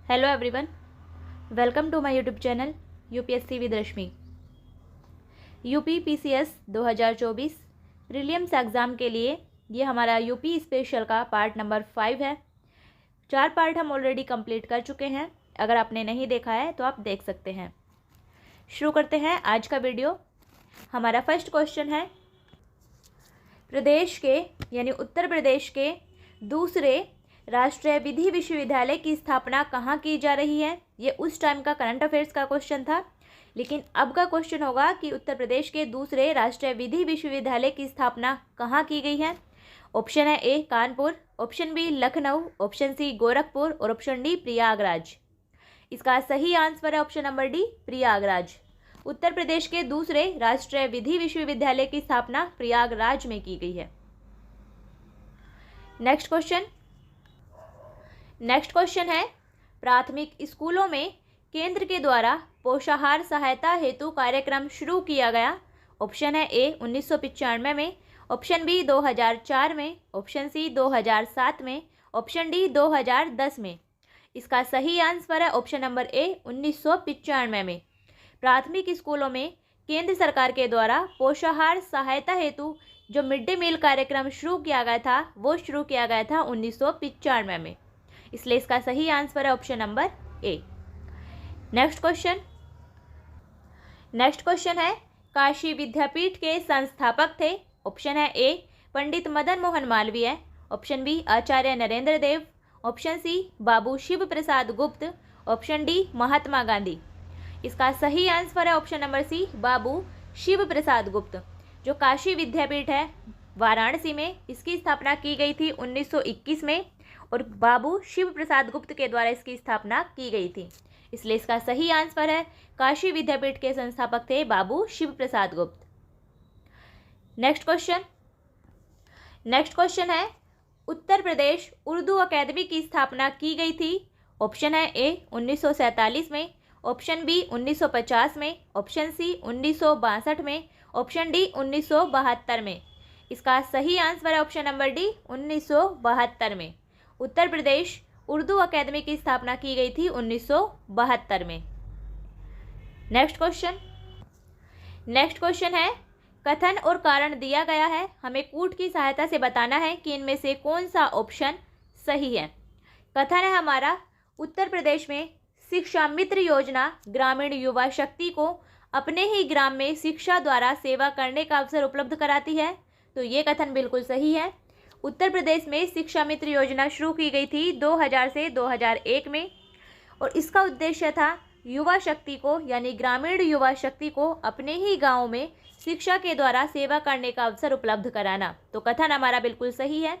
Hello everyone, welcome to my YouTube channel UPSC with Rashmi. UP PCS 2024 prelims exam के लिए ये हमारा UP special का पार्ट नंबर 5 है। 4 पार्ट हम ऑलरेडी कंप्लीट कर चुके हैं। अगर आपने नहीं देखा है तो आप देख सकते हैं। शुरू करते हैं आज का वीडियो। हमारा फर्स्ट क्वेश्चन है, प्रदेश के यानी उत्तर प्रदेश के दूसरे राष्ट्रीय विधि विश्वविद्यालय की स्थापना कहाँ की जा रही है। ये उस टाइम का करंट अफेयर्स का क्वेश्चन था, लेकिन अब का क्वेश्चन होगा कि उत्तर प्रदेश के दूसरे राष्ट्रीय विधि विश्वविद्यालय की स्थापना कहाँ की गई है। ऑप्शन है A Kanpur, option B Lucknow, option C Gorakhpur और ऑप्शन डी प्रयागराज। इसका सही आंसर है option number D Prayagraj. Uttar Pradesh के दूसरे राष्ट्रीय विधि विश्वविद्यालय की स्थापना प्रयागराज में की गई है। नेक्स्ट क्वेश्चन है, प्राथमिक स्कूलों में केंद्र के द्वारा पोषाहार सहायता हेतु कार्यक्रम शुरू किया गया। ऑप्शन है ए 1995 में, ऑप्शन बी 2004 में, ऑप्शन सी 2007 में, ऑप्शन डी 2010 में। इसका सही आंसर है ऑप्शन नंबर ए 1995 में। प्राथमिक स्कूलों में केंद्र सरकार के द्वारा पोषाहार सहायता हेतु जो मिड डे मील कार्यक्रम शुरू किया गया था वो शुरू किया गया था 1995 में, इसलिए इसका सही आंसर है option number A. Next question है, काशी विद्यापीठ के संस्थापक थे। ऑप्शन है A Pandit Madan Mohan Malviya, option B Acharya Narendra Dev, option C बाबू शिव प्रसाद गुप्त, ऑप्शन डी महात्मा गांधी। इसका सही आंसर है ऑप्शन नंबर सी बाबू शिव प्रसाद गुप्त। जो काशी विद्यापीठ है वाराणसी में, इसकी स्थापना की गई थी 1921 में और बाबू शिव प्रसाद गुप्त के द्वारा इसकी स्थापना की गई थी, इसलिए इसका सही आंसर है काशी विद्यापीठ के संस्थापक थे बाबू शिव प्रसाद गुप्त। नेक्स्ट क्वेश्चन है, उत्तर प्रदेश उर्दू अकेडमी की स्थापना की गई थी। ऑप्शन है ए 1947 में, ऑप्शन बी 1950 में, ऑप्शन सी 1962 में, ऑप्शन डी 1972 में। इसका सही आंसर है ऑप्शन नंबर डी 1972 में। उत्तर प्रदेश उर्दू अकेडमी की स्थापना की गई थी 1972 में। नेक्स्ट क्वेश्चन है, कथन और कारण दिया गया है, हमें कूट की सहायता से बताना है कि इनमें से कौन सा ऑप्शन सही है। कथन है हमारा, उत्तर प्रदेश में शिक्षा मित्र योजना ग्रामीण युवा शक्ति को अपने ही ग्राम में शिक्षा द्वारा सेवा करने का अवसर उपलब्ध कराती है, तो ये कथन बिल्कुल सही है। उत्तर प्रदेश में शिक्षा मित्र योजना शुरू की गई थी 2000 से 2001 में और इसका उद्देश्य था युवा शक्ति को यानी ग्रामीण युवा शक्ति को अपने ही गांव में शिक्षा के द्वारा सेवा करने का अवसर उपलब्ध कराना, तो कथन हमारा बिल्कुल सही है।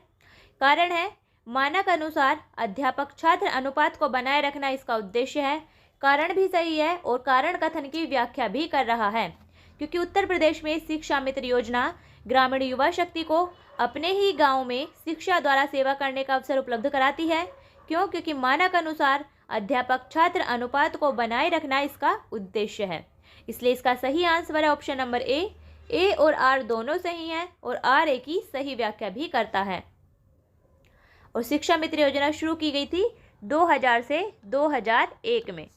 कारण है, मानक अनुसार अध्यापक छात्र अनुपात को बनाए रखना इसका उद्देश्य है। कारण भी सही है और कारण कथन की व्याख्या भी कर रहा है, क्योंकि उत्तर प्रदेश में शिक्षा मित्र योजना ग्रामीण युवा शक्ति को अपने ही गांव में शिक्षा द्वारा सेवा करने का अवसर उपलब्ध कराती है। क्यों? क्योंकि मानक अनुसार अध्यापक छात्र अनुपात को बनाए रखना इसका उद्देश्य है, इसलिए इसका सही आंसर है ऑप्शन नंबर ए और आर दोनों सही हैं और आर ए की सही व्याख्या भी करता है। और शिक्षा मित्र योजना शुरू की गई थी 2000 से 2001 में।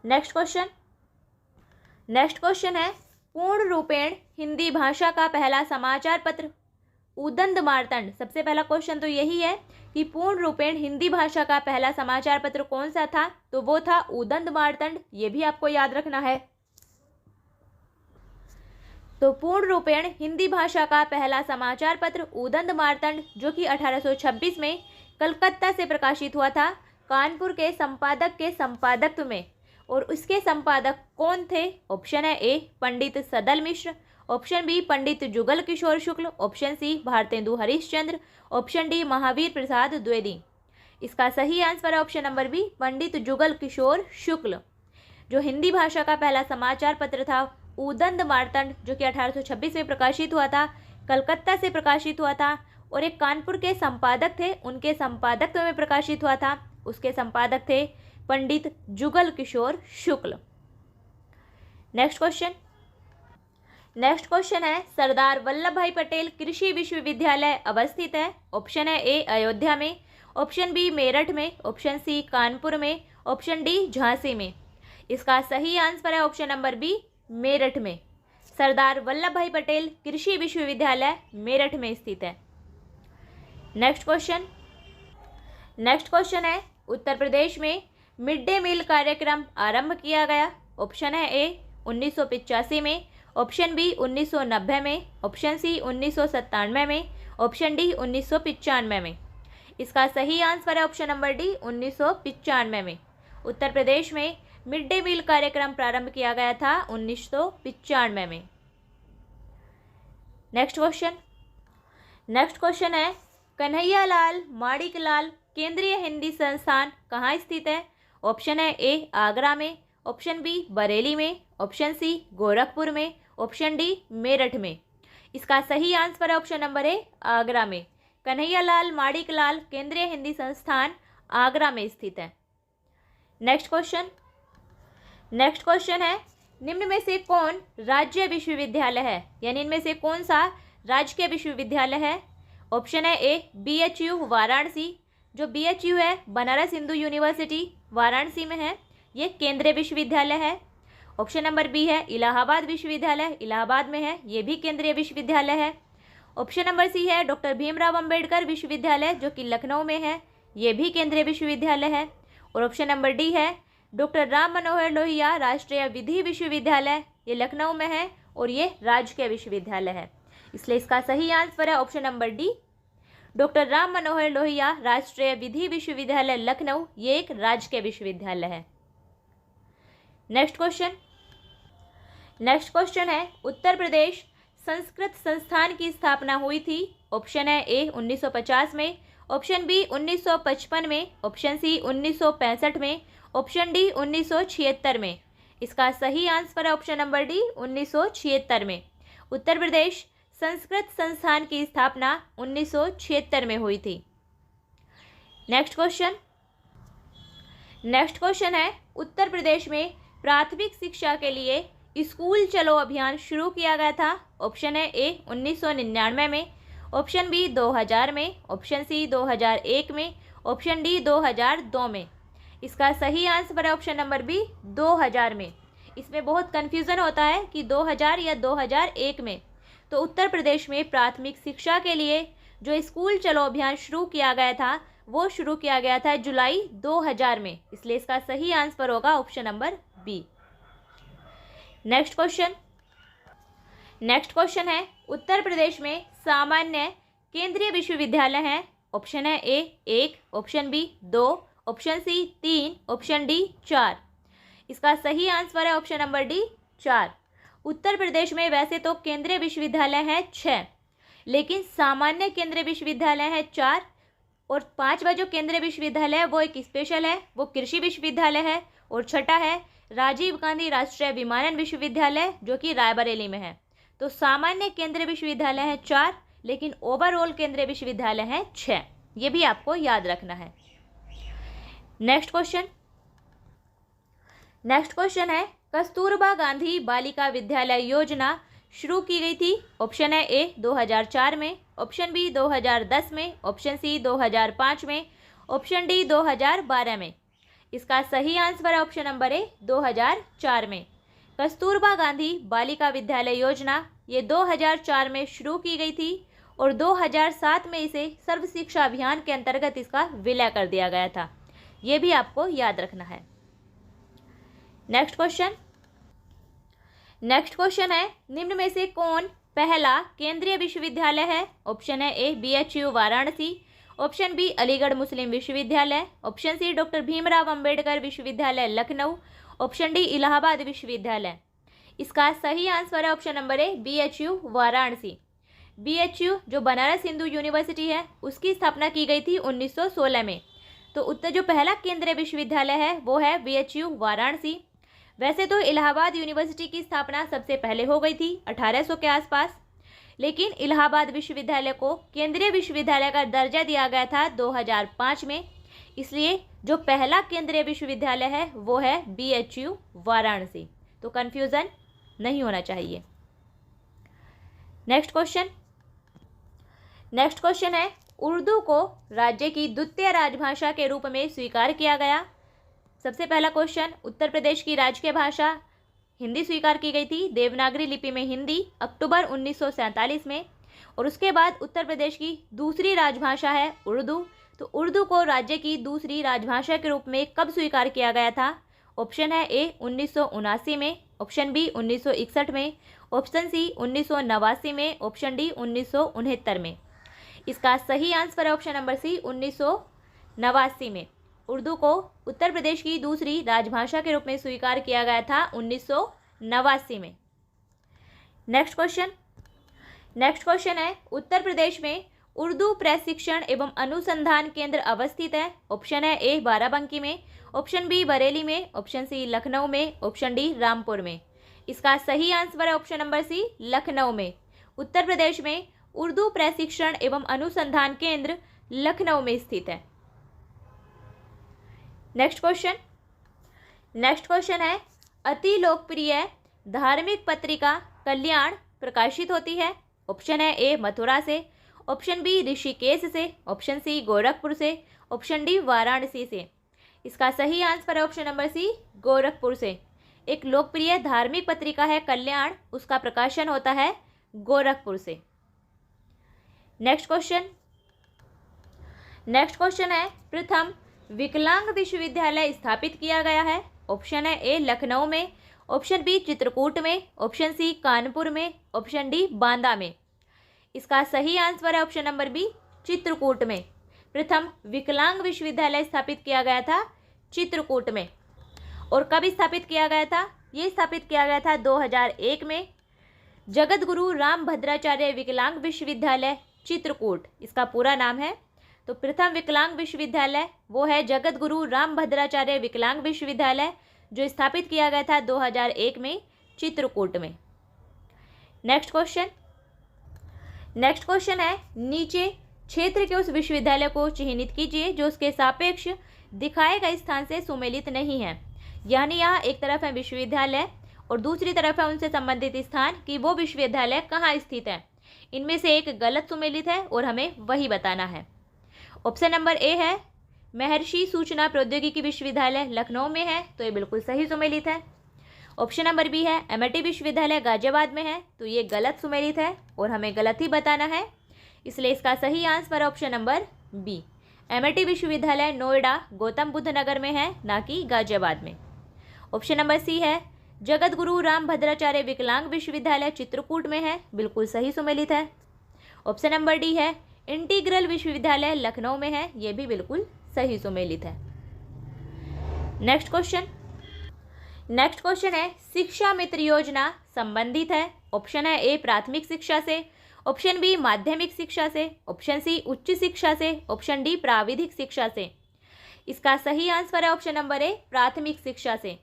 नेक्स्ट क्वेश्चन है, पूर्ण रूपेण हिंदी भाषा का पहला समाचार पत्र उदंड मार्तंड। सबसे पहला क्वेश्चन तो यही है कि पूर्ण रूपेण हिंदी भाषा का पहला समाचार पत्र कौन सा था, तो वो था उदंड मार्तंड। ये भी आपको याद रखना है। तो पूर्ण रूपेण हिंदी भाषा का पहला समाचार पत्र उदंड मार्तंड, जो कि 1826 में कलकत्ता से प्रकाशित हुआ था कानपुर के संपादक के संपादकत्व में। और उसके संपादक कौन थे? ऑप्शन है A Pandit Sadal Mishra, option B Pandit Jugal Kishore Shukla, option C Bharatendu Harishchandra, option D Mahavir Prasad Dwivedi. इसका सही आंसर है option number B Pandit Jugal Kishore Shukla. जो हिंदी भाषा का पहला समाचार पत्र था उदंड मार्तंड, जो कि 1826 में प्रकाशित हुआ था, कलकत्ता से प्रकाशित हुआ था और एक कानपुर के संपादक थे, उनके संपादकत्व में प्रकाशित हुआ था। उसके संपादक थे पंडित जुगल किशोर शुक्ल। नेक्स्ट नेक्स्ट क्वेश्चन है, सरदार वल्लभ भाई पटेल कृषि विश्वविद्यालय अवस्थित है? ऑप्शन है ए अयोध्या में, ऑप्शन बी मेरठ में, ऑप्शन सी कानपुर में, ऑप्शन डी झांसी में। इसका सही आंसर है ऑप्शन नंबर बी मेरठ में। सरदार वल्लभ भाई पटेल कृषि विश्वविद्यालय मेरठ में स्थित है। नेक्स्ट क्वेश्चन है, उत्तर प्रदेश में मिड डे मील कार्यक्रम आरंभ किया गया? ऑप्शन है ए 1985 में, ऑप्शन बी 1990 में, ऑप्शन सी 1997 में, ऑप्शन डी 1995 में। इसका सही आंसर है ऑप्शन नंबर डी 1995 में। उत्तर प्रदेश में मिड डे मील कार्यक्रम प्रारंभ किया गया था 1995 में। नेक्स्ट क्वेश्चन है, कन्हैयालाल माणिकलाल केंद्रीय हिंदी संस्थान कहाँ स्थित है? ऑप्शन है ए आगरा में, ऑप्शन बी बरेली में, ऑप्शन सी गोरखपुर में, ऑप्शन डी मेरठ में। इसका सही आंसर है ऑप्शन नंबर ए आगरा में। कन्हैयालाल माणिकलाल केंद्रीय हिंदी संस्थान आगरा में स्थित है। नेक्स्ट क्वेश्चन है, निम्न में से कौन राज्य विश्वविद्यालय है? यानी इनमें से कौन सा राजकीय विश्वविद्यालय है? ऑप्शन है ए BHU वाराणसी। जो BHU है बनारस हिंदू यूनिवर्सिटी वाराणसी में है, ये केंद्रीय विश्वविद्यालय है। ऑप्शन नंबर बी है इलाहाबाद विश्वविद्यालय, इलाहाबाद में है, ये भी केंद्रीय विश्वविद्यालय है। ऑप्शन नंबर सी है डॉक्टर भीमराव अंबेडकर विश्वविद्यालय, जो कि लखनऊ में है, ये भी केंद्रीय विश्वविद्यालय है। और ऑप्शन नंबर डी है डॉक्टर राम मनोहर लोहिया राष्ट्रीय विधि विश्वविद्यालय, ये लखनऊ में है और ये राजकीय विश्वविद्यालय है। इसलिए इसका सही आंसर है option number D doctor Ram Manohar Lohia राष्ट्रीय विधि विश्वविद्यालय लखनऊ, ये एक राजकीय विश्वविद्यालय है। नेक्स्ट क्वेश्चन है, उत्तर प्रदेश संस्कृत संस्थान की स्थापना हुई थी? ऑप्शन है ए 1950 में, ऑप्शन बी 1955 में, ऑप्शन सी 1965 में, ऑप्शन डी 1976 में। इसका सही आंसर है ऑप्शन नंबर डी 1976 में। उत्तर प्रदेश संस्कृत संस्थान की स्थापना 1976 में हुई थी। नेक्स्ट क्वेश्चन है, उत्तर प्रदेश में प्राथमिक शिक्षा के लिए स्कूल चलो अभियान शुरू किया गया था? ऑप्शन है ए 1999 में, ऑप्शन बी 2000 में, ऑप्शन सी 2001 में, ऑप्शन डी 2002 में। इसका सही आंसर है ऑप्शन नंबर बी 2000 में। इसमें बहुत कन्फ्यूज़न होता है कि 2000 या 2001 में। तो उत्तर प्रदेश में प्राथमिक शिक्षा के लिए जो स्कूल चलो अभियान शुरू किया गया था वो शुरू किया गया था जुलाई 2000 में, इसलिए इसका सही आंसर होगा option number B. Next question है, उत्तर प्रदेश में सामान्य केंद्रीय विश्वविद्यालय हैं? ऑप्शन है A 1, option B 2, option C 3, option D 4। इसका सही आंसर है option number D 4। Uttar Pradesh में वैसे तो केंद्रीय विश्वविद्यालय हैं 6, लेकिन सामान्य केंद्रीय विश्वविद्यालय है 4 और 5वां जो केंद्रीय विश्वविद्यालय है वो एक स्पेशल है, वो कृषि विश्वविद्यालय है। और छठा है राजीव गांधी राष्ट्रीय विमानन विश्वविद्यालय, जो कि रायबरेली में है। तो सामान्य केंद्रीय विश्वविद्यालय है 4, लेकिन ओवरऑल केंद्रीय विश्वविद्यालय है 6। ये भी आपको याद रखना है। नेक्स्ट क्वेश्चन है, कस्तूरबा गांधी बालिका विद्यालय योजना शुरू की गई थी? ऑप्शन है ए 2004 में, ऑप्शन बी 2010 में, ऑप्शन सी 2005 में, ऑप्शन डी 2012 में। इसका सही आंसर है ऑप्शन नंबर ए 2004 में। कस्तूरबा गांधी बालिका विद्यालय योजना ये 2004 में शुरू की गई थी और 2007 में इसे सर्व शिक्षा अभियान के अंतर्गत इसका विलय कर दिया गया था। ये भी आपको याद रखना है। नेक्स्ट क्वेश्चन है, निम्न में से कौन पहला केंद्रीय विश्वविद्यालय है? ऑप्शन है A BHU Varanasi, option B Aligarh Muslim विश्वविद्यालय, option C doctor Bhimrao Ambedkar विश्वविद्यालय लखनऊ, ऑप्शन डी इलाहाबाद विश्वविद्यालय। इसका सही आंसर है option number A BHU Varanasi. BHU जो बनारस हिंदू यूनिवर्सिटी है उसकी स्थापना की गई थी 1916 में। तो उत्तर जो पहला केंद्रीय विश्वविद्यालय है वो है BHU वाराणसी। वैसे तो इलाहाबाद यूनिवर्सिटी की स्थापना सबसे पहले हो गई थी 1800 के आसपास, लेकिन इलाहाबाद विश्वविद्यालय को केंद्रीय विश्वविद्यालय का दर्जा दिया गया था 2005 में। इसलिए जो पहला केंद्रीय विश्वविद्यालय है वो है BHU वाराणसी। तो कन्फ्यूज़न नहीं होना चाहिए। नेक्स्ट क्वेश्चन है, उर्दू को राज्य की द्वितीय राजभाषा के रूप में स्वीकार किया गया। सबसे पहला क्वेश्चन, उत्तर प्रदेश की राजकीय भाषा हिंदी स्वीकार की गई थी देवनागरी लिपि में हिंदी अक्टूबर 1947 में, और उसके बाद उत्तर प्रदेश की दूसरी राजभाषा है उर्दू। तो उर्दू को राज्य की दूसरी राजभाषा के रूप में कब स्वीकार किया गया था? ऑप्शन है ए 1979 में, ऑप्शन बी 1961 में, ऑप्शन सी 1989 में, ऑप्शन डी 1969 में। इसका सही आंसर है ऑप्शन नंबर सी 1989 में। उर्दू को उत्तर प्रदेश की दूसरी राजभाषा के रूप में स्वीकार किया गया था 1989 में। नेक्स्ट क्वेश्चन है, उत्तर प्रदेश में उर्दू प्रशिक्षण एवं अनुसंधान केंद्र अवस्थित है। ऑप्शन है ए बाराबंकी में, ऑप्शन बी बरेली में, ऑप्शन सी लखनऊ में, ऑप्शन डी रामपुर में। इसका सही आंसर है ऑप्शन नंबर सी लखनऊ में। उत्तर प्रदेश में उर्दू प्रशिक्षण एवं अनुसंधान केंद्र लखनऊ में स्थित है। नेक्स्ट क्वेश्चन है, अति लोकप्रिय धार्मिक पत्रिका कल्याण प्रकाशित होती है। ऑप्शन है ए मथुरा से, ऑप्शन बी ऋषिकेश से, ऑप्शन सी गोरखपुर से, ऑप्शन डी वाराणसी से। इसका सही आंसर है ऑप्शन नंबर सी गोरखपुर से। एक लोकप्रिय धार्मिक पत्रिका है कल्याण, उसका प्रकाशन होता है गोरखपुर से। नेक्स्ट क्वेश्चन है, प्रथम विकलांग विश्वविद्यालय स्थापित किया गया है। ऑप्शन है ए लखनऊ में, ऑप्शन बी चित्रकूट में, ऑप्शन सी कानपुर में, ऑप्शन डी बांदा में। इसका सही आंसर है ऑप्शन नंबर बी चित्रकूट में। प्रथम विकलांग विश्वविद्यालय स्थापित किया गया था चित्रकूट में। और कब स्थापित किया गया था? ये स्थापित किया गया था 2001 में। जगत गुरु राम भद्राचार्य विकलांग विश्वविद्यालय चित्रकूट इसका पूरा नाम है। तो प्रथम विकलांग विश्वविद्यालय वो है जगत गुरु राम भद्राचार्य विकलांग विश्वविद्यालय, जो स्थापित किया गया था 2001 में चित्रकूट में। नेक्स्ट क्वेश्चन है, नीचे क्षेत्र के उस विश्वविद्यालय को चिन्हित कीजिए जो उसके सापेक्ष दिखाए गए स्थान से सुमेलित नहीं है। यानी यहाँ एक तरफ है विश्वविद्यालय और दूसरी तरफ है उनसे संबंधित स्थान कि वो विश्वविद्यालय कहाँ स्थित है। इनमें से एक गलत सुमेलित है और हमें वही बताना है। ऑप्शन नंबर ए है महर्षि सूचना प्रौद्योगिकी विश्वविद्यालय लखनऊ में है, तो ये बिल्कुल सही सुमेलित है। ऑप्शन नंबर बी है एमआईटी विश्वविद्यालय गाजियाबाद में है, तो ये गलत सुमेलित है और हमें गलत ही बताना है। इसलिए इसका सही answer option number B MIT विश्वविद्यालय नोएडा गौतम बुद्ध नगर में है, ना कि गाजियाबाद में। ऑप्शन नंबर सी है जगत गुरु राम भद्राचार्य विकलांग विश्वविद्यालय चित्रकूट में है, बिल्कुल सही सुमेलित है। ऑप्शन नंबर डी है इंटीग्रल विश्वविद्यालय लखनऊ में है, ये भी बिल्कुल सही सुमेलित है। नेक्स्ट क्वेश्चन है शिक्षा मित्र योजना संबंधित है। ऑप्शन है ए प्राथमिक शिक्षा से, ऑप्शन बी माध्यमिक शिक्षा से, ऑप्शन सी उच्च शिक्षा से, ऑप्शन डी प्राविधिक शिक्षा से। इसका सही आंसर है ऑप्शन नंबर ए प्राथमिक शिक्षा से।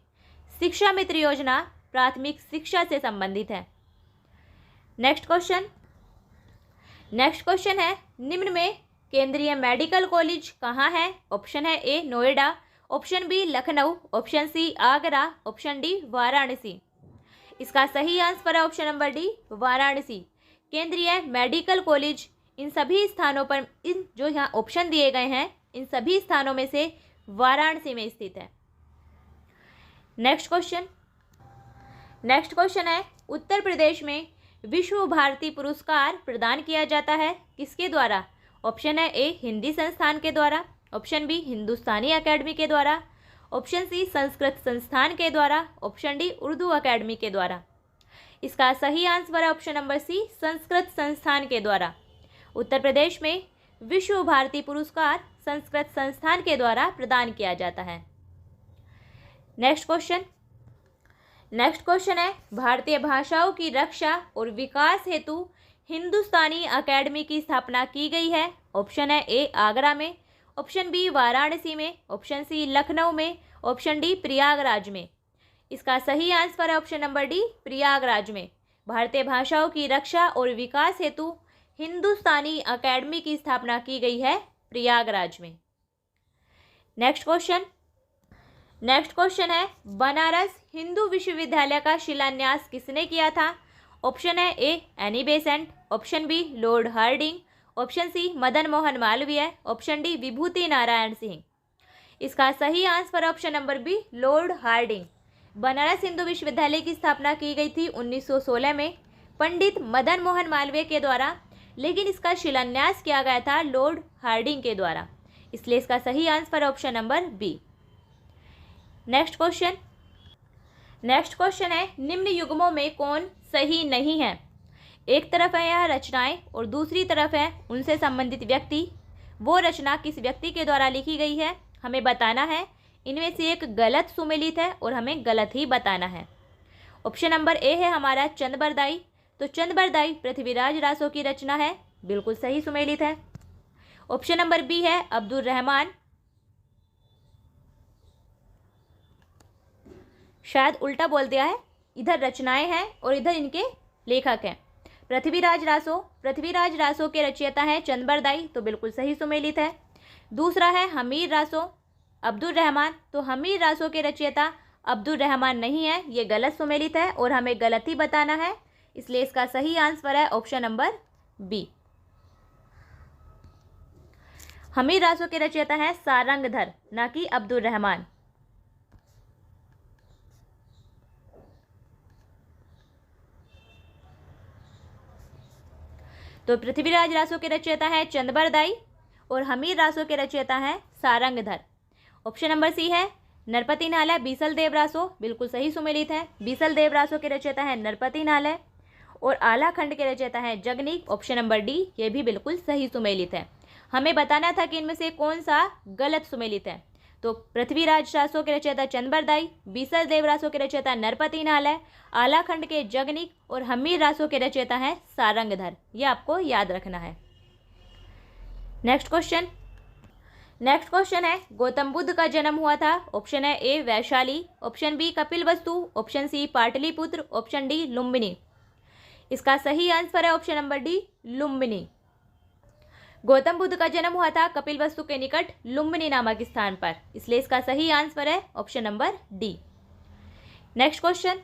शिक्षा मित्र योजना प्राथमिक शिक्षा से संबंधित है। नेक्स्ट क्वेश्चन है निम्न में केंद्रीय मेडिकल कॉलेज कहाँ है? ऑप्शन है A Noida, option B Lucknow, option C Agra, option D Varanasi. इसका सही आंसर है ऑप्शन नंबर डी वाराणसी। केंद्रीय मेडिकल कॉलेज इन सभी स्थानों पर, इन जो यहाँ ऑप्शन दिए गए हैं इन सभी स्थानों में से वाराणसी में स्थित है। नेक्स्ट क्वेश्चन है उत्तर प्रदेश में विश्व भारती पुरस्कार प्रदान किया जाता है किसके द्वारा? ऑप्शन है ए हिंदी संस्थान के द्वारा, ऑप्शन बी हिंदुस्तानी अकेडमी के द्वारा, ऑप्शन सी संस्कृत संस्थान के द्वारा, ऑप्शन डी उर्दू अकेडमी के द्वारा। इसका सही आंसर है ऑप्शन नंबर सी संस्कृत संस्थान के द्वारा। उत्तर प्रदेश में विश्व भारती पुरस्कार संस्कृत संस्थान के द्वारा प्रदान किया जाता है। नेक्स्ट क्वेश्चन है भारतीय भाषाओं की रक्षा और विकास हेतु हिंदुस्तानी अकेडमी की स्थापना की गई है। ऑप्शन है ए आगरा में, ऑप्शन बी वाराणसी में, ऑप्शन सी लखनऊ में, ऑप्शन डी प्रयागराज में। इसका सही आंसर है ऑप्शन नंबर डी प्रयागराज में। भारतीय भाषाओं की रक्षा और विकास हेतु हिंदुस्तानी अकेडमी की स्थापना की गई है प्रयागराज में। नेक्स्ट क्वेश्चन है बनारस हिंदू विश्वविद्यालय का शिलान्यास किसने किया था? ऑप्शन है A Annie Besant, option B lord Hardinge, option C Madan Mohan Malviya, option D Vibhuti Narayan Singh. इसका सही answer option number B lord Hardinge. Banaras Hindu विश्वविद्यालय की स्थापना की गई थी 1916 में पंडित मदन मोहन मालवीय के द्वारा, लेकिन इसका शिलान्यास किया गया था लॉर्ड हार्डिंग के द्वारा, इसलिए इसका सही answer option number B. Next question है निम्न युग्मों में कौन सही नहीं है। एक तरफ है यह रचनाएं और दूसरी तरफ है उनसे संबंधित व्यक्ति। वो रचना किस व्यक्ति के द्वारा लिखी गई है हमें बताना है। इनमें से एक गलत सुमेलित है और हमें गलत ही बताना है। ऑप्शन नंबर ए है हमारा चंद बरदाई, तो चंद बरदाई पृथ्वीराज रासो की रचना है, बिल्कुल सही सुमेलित है। ऑप्शन नंबर बी है अब्दुल रहमान, शायद उल्टा बोल दिया है, इधर रचनाएं हैं और इधर इनके लेखक हैं। पृथ्वीराज रासो के रचयिता हैं चंद बरदाई, तो बिल्कुल सही सुमेलित है। दूसरा है हमीर रासो, अब्दुल रहमान, तो हमीर रासो के रचयिता अब्दुल रहमान नहीं है, ये गलत सुमेलित है और हमें गलत ही बताना है, इसलिए इसका सही आंसर है option number B. Hammir Raso के रचयिता है सारंगधर, ना कि अब्दुल रहमान। तो पृथ्वीराज रासो के रचयिता है चंद बरदाई और हमीर रासो के रचयिता है सारंगधर। ऑप्शन नंबर सी है नरपति नालय बीसल देव रासो, बिल्कुल सही सुमेलित है। बीसल देव रासो के रचयिता है नरपति नालय और आला खंड के रचयिता है जगनीक। ऑप्शन नंबर डी ये भी बिल्कुल सही सुमेलित है। हमें बताना था कि इनमें से कौन सा गलत सुमेलित है। तो पृथ्वीराज रासो के रचयिता चंद बरदाई, बीसल देव रासो के रचयिता नरपति नालय, आला खंड के जगनीक और हमीर रासो के रचयिता है सारंगधर, ये आपको याद रखना है। नेक्स्ट क्वेश्चन है गौतम बुद्ध का जन्म हुआ था। ऑप्शन है A Vaishali, option B Kapilavastu, option C Pataliputra, option D Lumbini. इसका सही आंसर है option number D Lumbini. Gautam Buddha का जन्म हुआ था कपिलवस्तु के निकट लुम्बिनी नामक स्थान पर, इसलिए इसका सही आंसर है option number D. Next question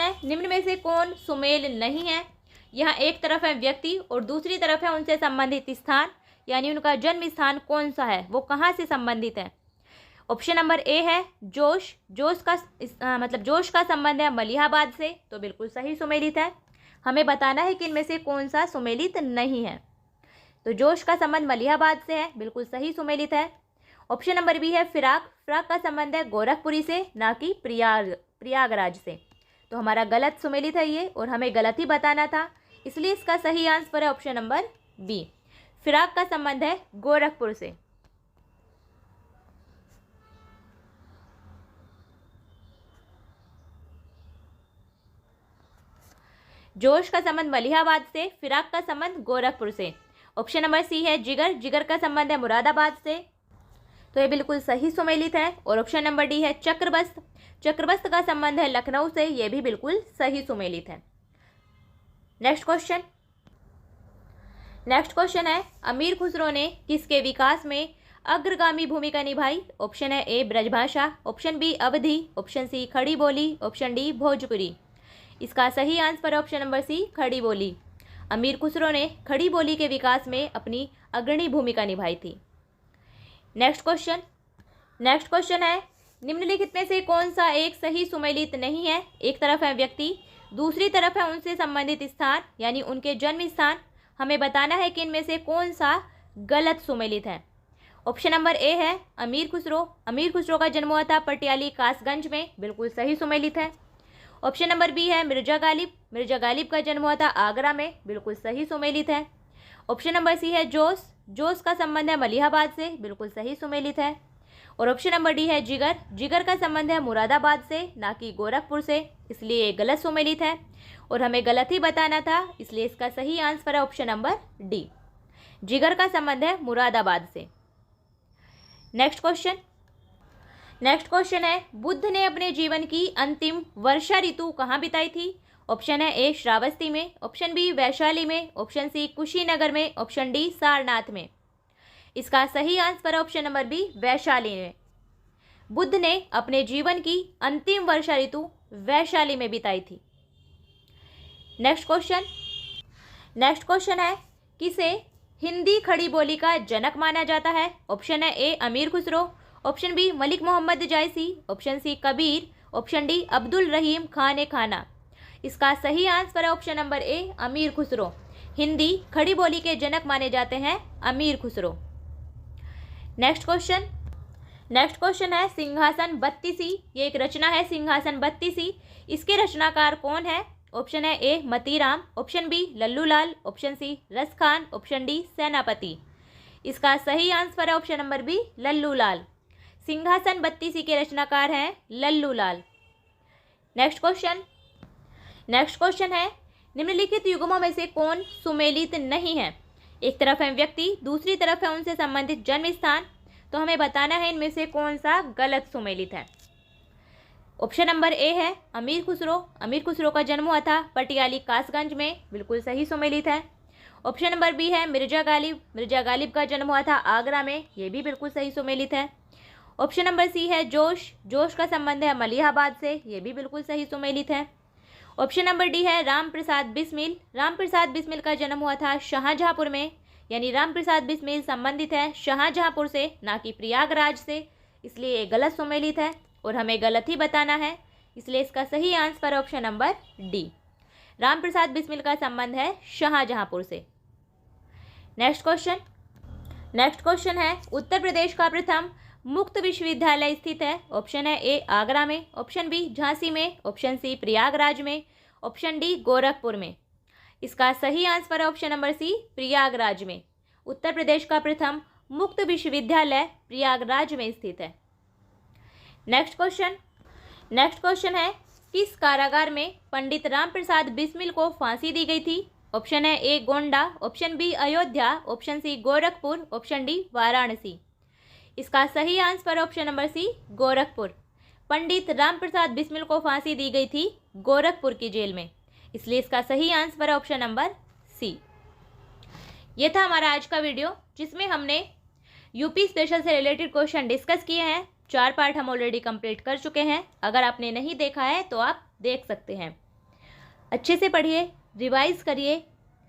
है निम्न में से कौन सुमेल नहीं है। यहाँ एक तरफ है व्यक्ति और दूसरी तरफ है उनसे संबंधित स्थान, यानी उनका जन्म स्थान कौन सा है, वो कहाँ से संबंधित है। ऑप्शन नंबर ए है जोश का संबंध है मलिहाबाद से, तो बिल्कुल सही सुमेलित है। हमें बताना है कि इनमें से कौन सा सुमेलित नहीं है। तो जोश का संबंध मलिहाबाद से है, बिल्कुल सही सुमेलित है। ऑप्शन नंबर बी है फिराक का संबंध है गोरखपुरी से, ना कि प्रयागराज से, तो हमारा गलत सुमेलित है ये और हमें गलत ही बताना था, इसलिए इसका सही आंसर है ऑप्शन नंबर बी। फिराक का संबंध है गोरखपुर से। जोश का संबंध मलिहाबाद से, फिराक का संबंध गोरखपुर से। ऑप्शन नंबर सी है जिगर का संबंध है मुरादाबाद से, तो ये बिल्कुल सही सुमेलित है। और ऑप्शन नंबर डी है चक्रबस्त का संबंध है लखनऊ से, ये भी बिल्कुल सही सुमेलित है। नेक्स्ट क्वेश्चन है अमीर खुसरो ने किसके विकास में अग्रगामी भूमिका निभाई। ऑप्शन है ए ब्रजभाषा, ऑप्शन बी अवधी, ऑप्शन सी खड़ी बोली, ऑप्शन डी भोजपुरी। इसका सही आंसर ऑप्शन नंबर सी खड़ी बोली। अमीर खुसरो ने खड़ी बोली के विकास में अपनी अग्रणी भूमिका निभाई थी। नेक्स्ट क्वेश्चन है निम्नलिखित में से कौन सा एक सही सुमेलित नहीं है। एक तरफ है व्यक्ति, दूसरी तरफ है उनसे संबंधित स्थान, यानी उनके जन्म स्थान। हमें बताना है कि इनमें से कौन सा गलत सुमेलित है। ऑप्शन नंबर ए है अमीर खुसरो का जन्म हुआ था पटियाली कासगंज में, बिल्कुल सही सुमेलित है। ऑप्शन नंबर बी है मिर्जा गालिब का जन्म हुआ था आगरा में, बिल्कुल सही सुमेलित है। ऑप्शन नंबर सी है जोश का संबंध है मलिहाबाद से, बिल्कुल सही सुमेलित है। और ऑप्शन नंबर डी है जिगर का संबंध है मुरादाबाद से, ना कि गोरखपुर से, इसलिए गलत सुमेलित है और हमें गलत ही बताना था, इसलिए इसका सही आंसर है ऑप्शन नंबर डी, जिगर का संबंध है मुरादाबाद से। नेक्स्ट क्वेश्चन है बुद्ध ने अपने जीवन की अंतिम वर्षा ऋतु कहाँ बिताई थी। ऑप्शन है ए श्रावस्ती में, ऑप्शन बी वैशाली में, ऑप्शन सी कुशीनगर में, ऑप्शन डी सारनाथ में। इसका सही answer option number B Vaishali में। बुद्ध ने अपने जीवन की अंतिम वर्षा ऋतु वैशाली में बिताई थी। नेक्स्ट क्वेश्चन है, किसे हिंदी खड़ी बोली का जनक माना जाता है? ऑप्शन है A Amir Khusro, option B Malik Muhammad Jayasi, option C Kabir, option D Abdul Rahim Khan e Khana. इसका सही आंसर है option number A Amir Khusro. Hindi खड़ी बोली के जनक माने जाते हैं अमीर खुसरो। नेक्स्ट क्वेश्चन है सिंहासन बत्तीसी। ये एक रचना है सिंहासन बत्तीसी। इसके रचनाकार कौन है? ऑप्शन है A Matiram, option B Lallulal, option C Ras Khan, option D सेनापति। इसका सही आंसर है ऑप्शन नंबर बी लल्लूलाल। सिंहासन बत्तीसी के रचनाकार हैं लल्लूलाल। नेक्स्ट क्वेश्चन है, निम्नलिखित युग्मों में से कौन सुमेलित नहीं है? एक तरफ है व्यक्ति, दूसरी तरफ है उनसे संबंधित जन्म स्थान। तो हमें बताना है इनमें से कौन सा गलत सुमेलित है। ऑप्शन नंबर ए है अमीर खुसरो। अमीर खुसरो का जन्म हुआ था पटियाली कासगंज में, बिल्कुल सही सुमेलित है। ऑप्शन नंबर बी है मिर्जा गालिब। मिर्जा गालिब का जन्म हुआ था आगरा में, ये भी बिल्कुल सही सुमेलित है। ऑप्शन नंबर सी है जोश। जोश का संबंध है मलिहाबाद से, ये भी बिल्कुल सही सुमेलित है। ऑप्शन नंबर डी है राम प्रसाद बिस्मिल। राम प्रसाद बिस्मिल का जन्म हुआ था शाहजहांपुर में, यानी राम प्रसाद बिस्मिल संबंधित है शाहजहांपुर से, ना कि प्रयागराज से, इसलिए ये गलत सुमेलित है और हमें गलत ही बताना है। इसलिए इसका सही आंसर है option number D. Ram Prasad Bismil का संबंध है शाहजहांपुर से। नेक्स्ट क्वेश्चन है, उत्तर प्रदेश का प्रथम मुक्त विश्वविद्यालय स्थित है। ऑप्शन है ए आगरा में, ऑप्शन बी झांसी में, ऑप्शन सी प्रयागराज में, ऑप्शन डी गोरखपुर में। इसका सही आंसर है ऑप्शन नंबर सी प्रयागराज में। उत्तर प्रदेश का प्रथम मुक्त विश्वविद्यालय प्रयागराज में स्थित है। नेक्स्ट क्वेश्चन है, किस कारागार में पंडित राम प्रसाद बिस्मिल को फांसी दी गई थी? ऑप्शन है A Gonda, option B Ayodhya, option C Gorakhpur, option D Varanasi. इसका सही answer option number C Gorakhpur. Pandit Ram Prasad Bismil को फांसी दी गई थी गोरखपुर की जेल में, इसलिए इसका सही आंसर है ऑप्शन नंबर सी। ये था हमारा आज का वीडियो, जिसमें हमने यूपी स्पेशल से रिलेटेड क्वेश्चन डिस्कस किए हैं। 4 पार्ट हम ऑलरेडी कंप्लीट कर चुके हैं। अगर आपने नहीं देखा है तो आप देख सकते हैं। अच्छे से पढ़िए, रिवाइज करिए।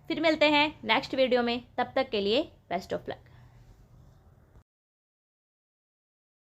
फिर मिलते हैं नेक्स्ट वीडियो में, तब तक के लिए बेस्ट ऑफ लक।